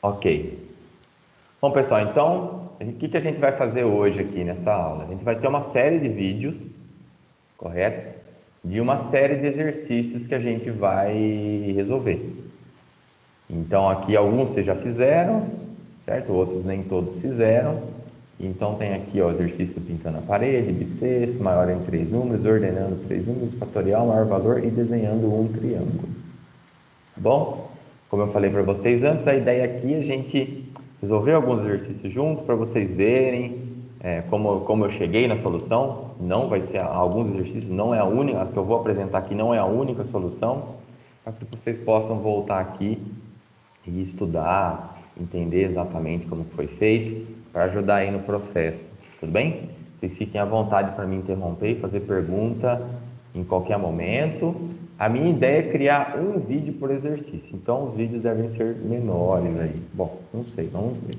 Ok. Bom, pessoal, então, o que a gente vai fazer hoje aqui nessa aula? A gente vai ter uma série de vídeos, correto? De uma série de exercícios que a gente vai resolver. Então, aqui alguns vocês já fizeram, certo? Outros nem todos fizeram. Então, tem aqui o exercício pintando a parede, bissexto, maior em 3 números, ordenando 3 números, fatorial, maior valor e desenhando um triângulo. Tá bom? Como eu falei para vocês antes, a ideia aqui é a gente resolver alguns exercícios juntos para vocês verem como eu cheguei na solução. Não vai ser alguns exercícios, não é a única, a que eu vou apresentar aqui não é a única solução, para que vocês possam voltar aqui e estudar, entender exatamente como foi feito, para ajudar aí no processo, tudo bem? Vocês fiquem à vontade para me interromper e fazer pergunta em qualquer momento. A minha ideia é criar um vídeo por exercício, então os vídeos devem ser menores aí. Bom, não sei, vamos ver.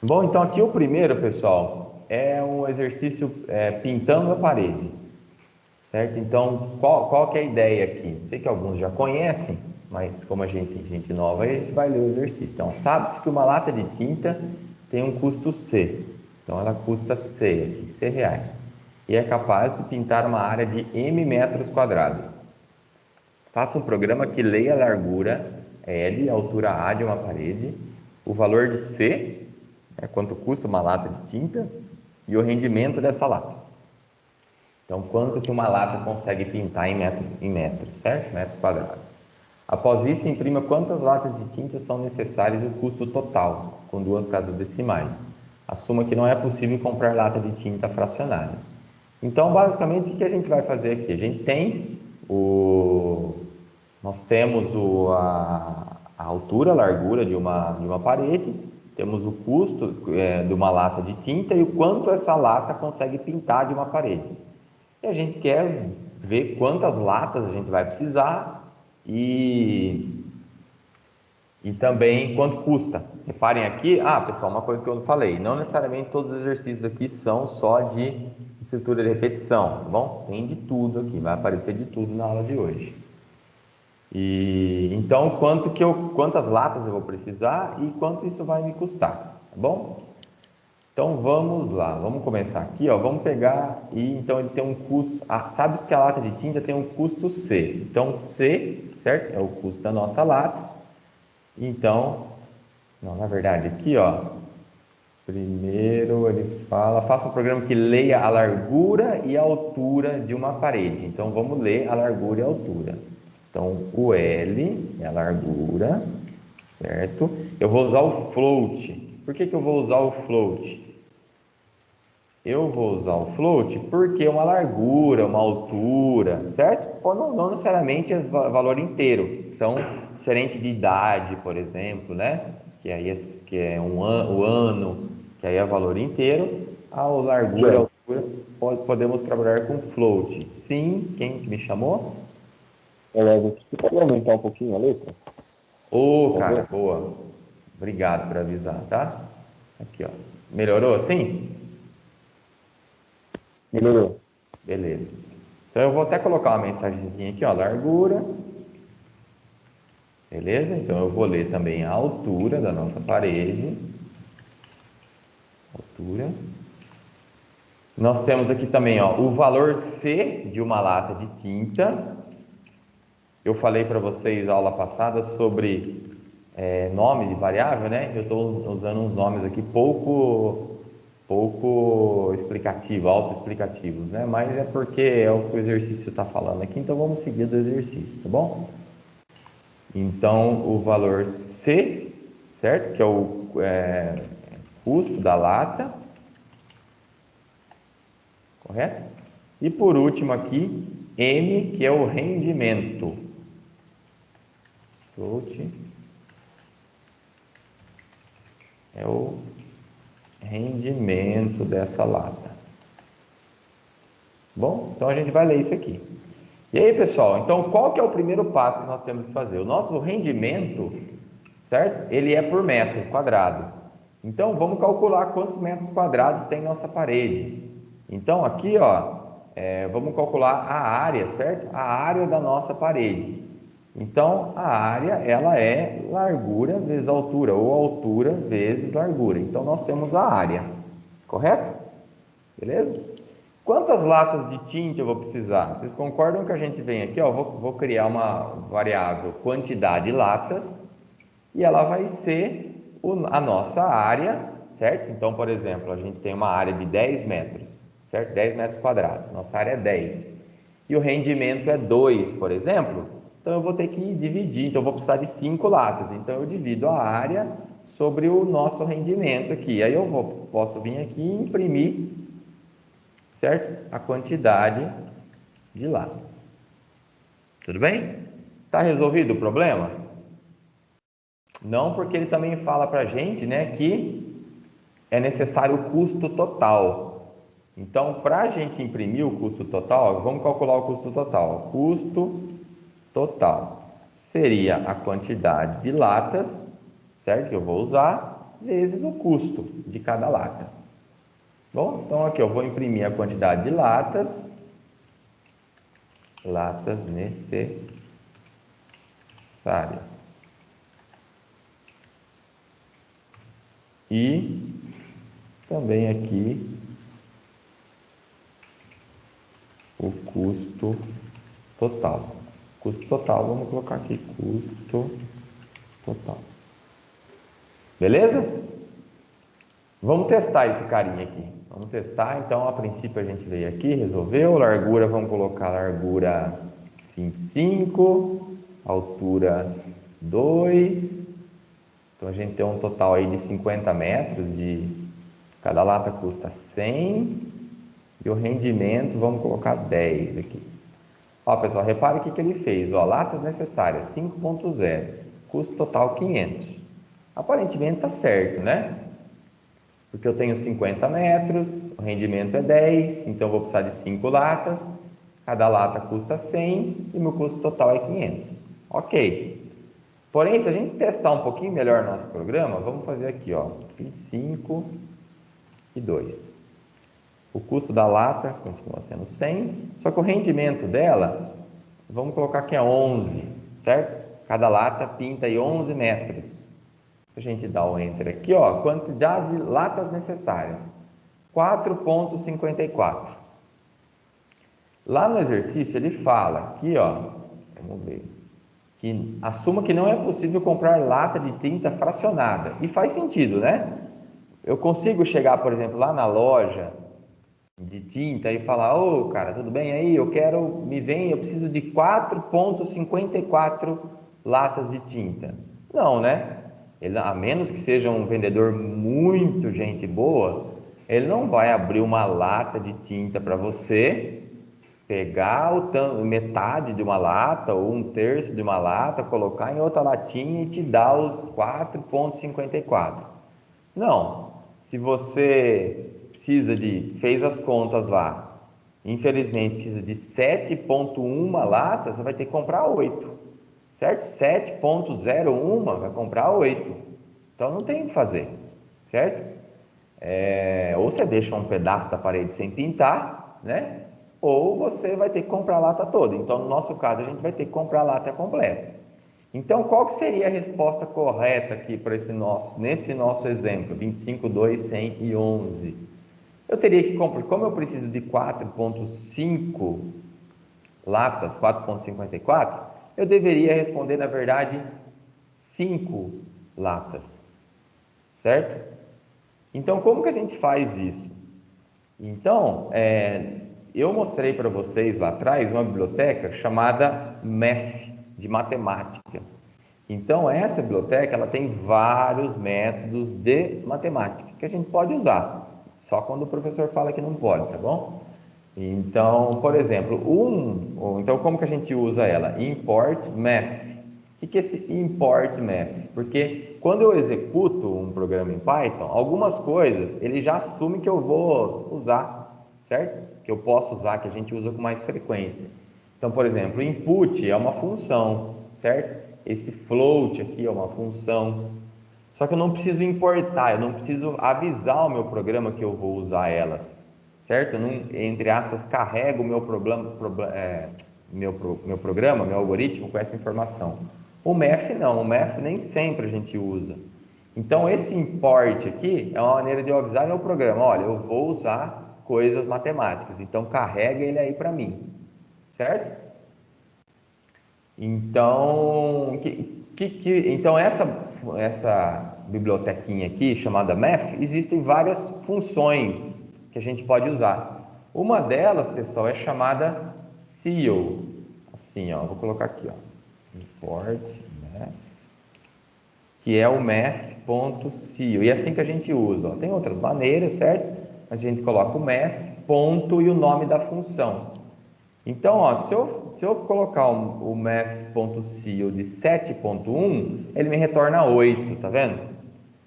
Bom, então aqui o primeiro, pessoal, é um exercício pintando a parede, certo? Então, qual que é a ideia aqui? Sei que alguns já conhecem, mas como a gente nova, a gente vai ler o exercício. Então, sabe-se que uma lata de tinta tem um custo C. Então, ela custa C, C reais. E é capaz de pintar uma área de M metros quadrados. Faça um programa que leia a largura L, a altura A de uma parede, o valor de C, quanto custa uma lata de tinta, e o rendimento dessa lata. Então, quanto que uma lata consegue pintar em metros, certo? Metros quadrados. Após isso, imprima quantas latas de tinta são necessárias e o custo total, com 2 casas decimais. Assuma que não é possível comprar lata de tinta fracionada. Então, basicamente, o que a gente vai fazer aqui? A gente tem nós temos a altura, a largura de uma parede, temos o custo de uma lata de tinta e o quanto essa lata consegue pintar de uma parede. E a gente quer ver quantas latas a gente vai precisar e também quanto custa. Reparem aqui, pessoal, uma coisa que eu não falei, não necessariamente todos os exercícios aqui são só de estrutura de repetição, tá bom? Tem de tudo aqui, vai aparecer de tudo na aula de hoje. E então, quantas latas eu vou precisar e quanto isso vai me custar, tá bom? Então vamos lá, vamos começar aqui, ó. Vamos pegar então ele tem um custo. Sabe-se que a lata de tinta tem um custo C. Então C, certo? É o custo da nossa lata. Então, não, na verdade, aqui, ó. Primeiro ele fala, faça um programa que leia a largura e a altura de uma parede. Então vamos ler a largura e a altura. Então o L é a largura, certo? Eu vou usar o float. Por que eu vou usar o float? Eu vou usar o float porque uma largura, uma altura, certo? Não necessariamente é valor inteiro. Então, diferente de idade, por exemplo, né? Que aí o ano, que aí é valor inteiro. A largura, a altura, podemos trabalhar com float. Sim, quem me chamou? Você pode aumentar um pouquinho a letra? Cara, boa. Obrigado por avisar, tá? Aqui, ó. Melhorou assim? Melhorou. Beleza. Então eu vou até colocar uma mensagenzinha aqui, ó, largura. Beleza? Então eu vou ler também a altura da nossa parede. Altura. Nós temos aqui também, ó, o valor C de uma lata de tinta. Eu falei para vocês na aula passada sobre nome de variável, né? Eu estou usando uns nomes aqui pouco explicativo, autoexplicativos, né? Mas é porque é o que o exercício está falando aqui, então vamos seguir do exercício, tá bom? Então, o valor C, certo? Que é o custo da lata, correto? E por último aqui, M, que é o rendimento. Float é o rendimento dessa lata. Bom, então a gente vai ler isso aqui. E aí, pessoal, então qual que é o primeiro passo que nós temos que fazer? O nosso rendimento, certo? Ele é por metro quadrado. Então, vamos calcular quantos metros quadrados tem nossa parede. Então, aqui, ó, vamos calcular a área, certo? A área da nossa parede. Então, a área, ela é largura vezes altura, ou altura vezes largura. Então, nós temos a área, correto? Beleza? Quantas latas de tinta eu vou precisar? Vocês concordam que a gente vem aqui, ó, vou criar uma variável quantidade de latas, e ela vai ser a nossa área, certo? Então, por exemplo, a gente tem uma área de 10 metros, certo? 10 metros quadrados, nossa área é 10. E o rendimento é 2, por exemplo. Então, eu vou ter que dividir, então eu vou precisar de 5 latas. Então, eu divido a área sobre o nosso rendimento aqui. Aí eu posso vir aqui e imprimir, certo? A quantidade de latas. Tudo bem? Está resolvido o problema? Não, porque ele também fala para a gente, né, que é necessário o custo total. Então, para a gente imprimir o custo total, vamos calcular o custo total. O custo total seria a quantidade de latas, certo? Que eu vou usar, vezes o custo de cada lata. Bom, então aqui eu vou imprimir a quantidade de latas necessárias. E também aqui o custo total. Custo total, vamos colocar aqui custo total. Beleza? Vamos testar esse carinha aqui. Vamos testar, então a princípio a gente veio aqui, resolveu. Largura, vamos colocar largura 25, altura 2. Então a gente tem um total aí de 50 metros, cada lata custa 100, e o rendimento, vamos colocar 10 aqui. Ó, pessoal, repare o que ele fez, ó, latas necessárias 5.0, custo total 500. Aparentemente está certo, né? Porque eu tenho 50 metros, o rendimento é 10, então eu vou precisar de 5 latas, cada lata custa 100 e meu custo total é 500. Ok. Porém, se a gente testar um pouquinho melhor nosso programa, vamos fazer aqui, ó, 25 e 2. O custo da lata continua sendo 100, só que o rendimento dela, vamos colocar que é 11, certo? Cada lata pinta aí 11 metros. A gente dá o Enter aqui, ó, quantidade de latas necessárias, 4,54. Lá no exercício ele fala aqui, ó, vamos ver, que assuma que não é possível comprar lata de tinta fracionada. E faz sentido, né? Eu consigo chegar, por exemplo, lá na loja de tinta e falar: ô, cara, tudo bem aí? Eu preciso de 4,54 latas de tinta. Não, né? Ele, a menos que seja um vendedor muito gente boa, ele não vai abrir uma lata de tinta para você, pegar metade de uma lata ou um terço de uma lata, colocar em outra latinha e te dar os 4,54. Não. Se você fez as contas lá, infelizmente precisa de 7,1 latas, você vai ter que comprar 8, certo? 7,01 vai comprar 8. Então não tem o que fazer, certo? Ou você deixa um pedaço da parede sem pintar, né? Ou você vai ter que comprar a lata toda. Então, no nosso caso, a gente vai ter que comprar a lata completa. Então, qual que seria a resposta correta aqui para nesse nosso exemplo, 25, 2, 100 e 11? Eu teria que comprar, como eu preciso de 4,5 latas, 4,54, eu deveria responder, na verdade, 5 latas, certo? Então, como que a gente faz isso? Então, eu mostrei para vocês lá atrás uma biblioteca chamada MEF, de matemática. Então, essa biblioteca ela tem vários métodos de matemática que a gente pode usar, só quando o professor fala que não pode, tá bom? Então, por exemplo, então como que a gente usa ela? Import Math. O que é esse Import Math? Porque quando eu executo um programa em Python, algumas coisas ele já assume que eu vou usar, certo? Que eu posso usar, que a gente usa com mais frequência. Então, por exemplo, input é uma função, certo? Esse float aqui é uma função. Só que eu não preciso importar, eu não preciso avisar o meu programa que eu vou usar elas, certo? Eu não, entre aspas, carrego o meu meu programa, meu algoritmo com essa informação. O math não, o math nem sempre a gente usa. Então, esse import aqui é uma maneira de eu avisar meu programa, olha, eu vou usar coisas matemáticas, então carrega ele aí para mim, certo? Então, então essa bibliotequinha aqui, chamada math, existem várias funções que a gente pode usar. Uma delas, pessoal, é chamada seal. Assim, ó, vou colocar aqui, ó, import math, que é o math.seal. E é assim que a gente usa. Ó. Tem outras maneiras, certo? Mas a gente coloca o math, ponto e o nome da função. Então, ó, se eu colocar o math.seal de 7.1, ele me retorna 8, tá vendo?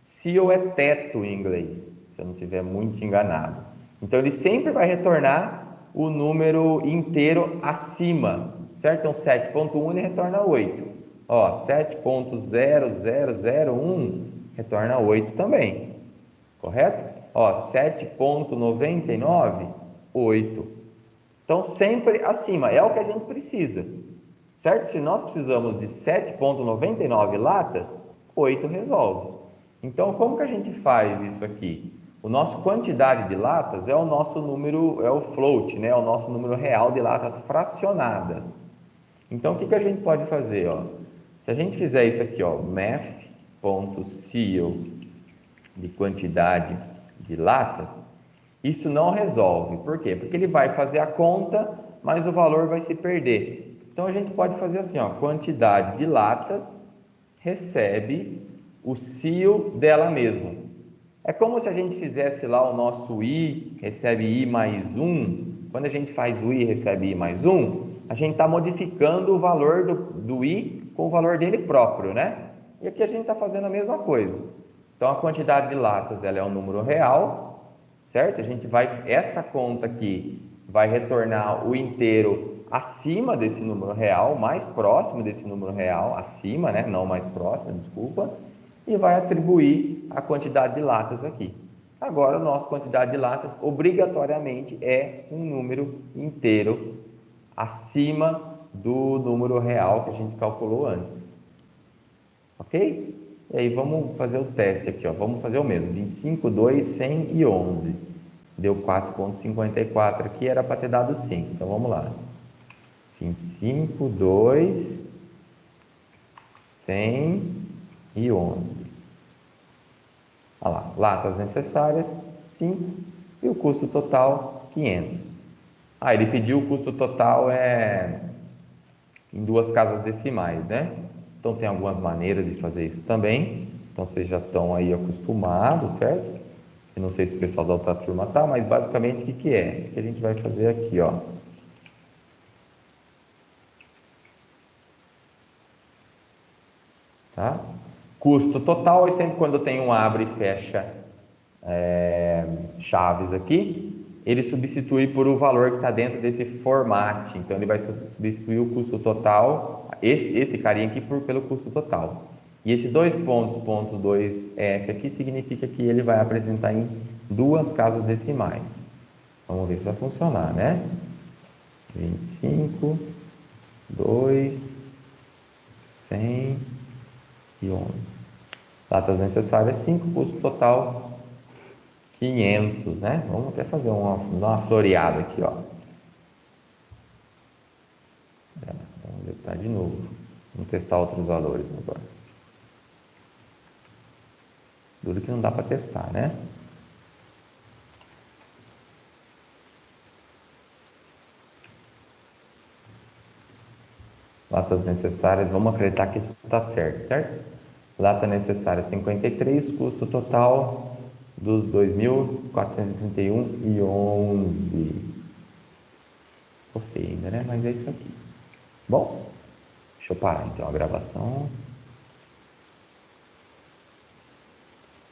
Seal é teto em inglês, se eu não estiver muito enganado. Então, ele sempre vai retornar o número inteiro acima, certo? Então, 7.1 ele retorna 8. Ó, 7.0001 retorna 8 também, correto? Ó, 7.99, 8. Então, sempre acima, é o que a gente precisa, certo? Se nós precisamos de 7,99 latas, 8 resolve. Então, como que a gente faz isso aqui? O nosso quantidade de latas é o nosso número, é o float, né? É o nosso número real de latas fracionadas. Então, o que a gente pode fazer? Ó? Se a gente fizer isso aqui, ó, math.seal de quantidade de latas, isso não resolve. Por quê? Porque ele vai fazer a conta, mas o valor vai se perder. Então a gente pode fazer assim, ó, quantidade de latas recebe o seal dela mesma. É como se a gente fizesse lá o nosso i, recebe i mais 1. Quando a gente faz o i recebe i mais 1, a gente está modificando o valor do i com o valor dele próprio, né? E aqui a gente está fazendo a mesma coisa. Então a quantidade de latas ela é um número real, certo? A gente vai, essa conta aqui vai retornar o inteiro acima desse número real, mais próximo desse número real, acima, né? Não mais próximo, desculpa, e vai atribuir a quantidade de latas aqui. Agora, a nossa quantidade de latas, obrigatoriamente, é um número inteiro acima do número real que a gente calculou antes. Ok? E aí vamos fazer o teste aqui, ó. Vamos fazer o mesmo, 25, 2, 100 e 11. Deu 4,54 aqui, era para ter dado 5. Então vamos lá. 25, 2, 100 e 11. Olha lá, latas necessárias, 5. E o custo total, 500. Ah, ele pediu o custo total em 2 casas decimais, né? Então tem algumas maneiras de fazer isso também. Então vocês já estão aí acostumados, certo? Eu não sei se o pessoal da outra turma tá, mas basicamente o que é? O que a gente vai fazer aqui, ó. Tá? Custo total é sempre quando tem um abre e fecha chaves aqui, ele substitui por o valor que está dentro desse format. Então ele vai substituir o custo total, esse carinha aqui pelo custo total. E esse 2 pontos, ponto 2F aqui significa que ele vai apresentar em 2 casas decimais. Vamos ver se vai funcionar, né? 25, 2, 100 e 11. Datas necessárias 5, custo total 500, né? Vamos até fazer dar uma floreada aqui, ó. Vamos deletar de novo. Vamos testar outros valores agora. Duro que não dá para testar, né? Latas necessárias, vamos acreditar que isso está certo, certo? Lata necessária 53, custo total dos 2.431 e 11. Ficou feio ainda, né? Mas é isso aqui. Bom, deixa eu parar então a gravação.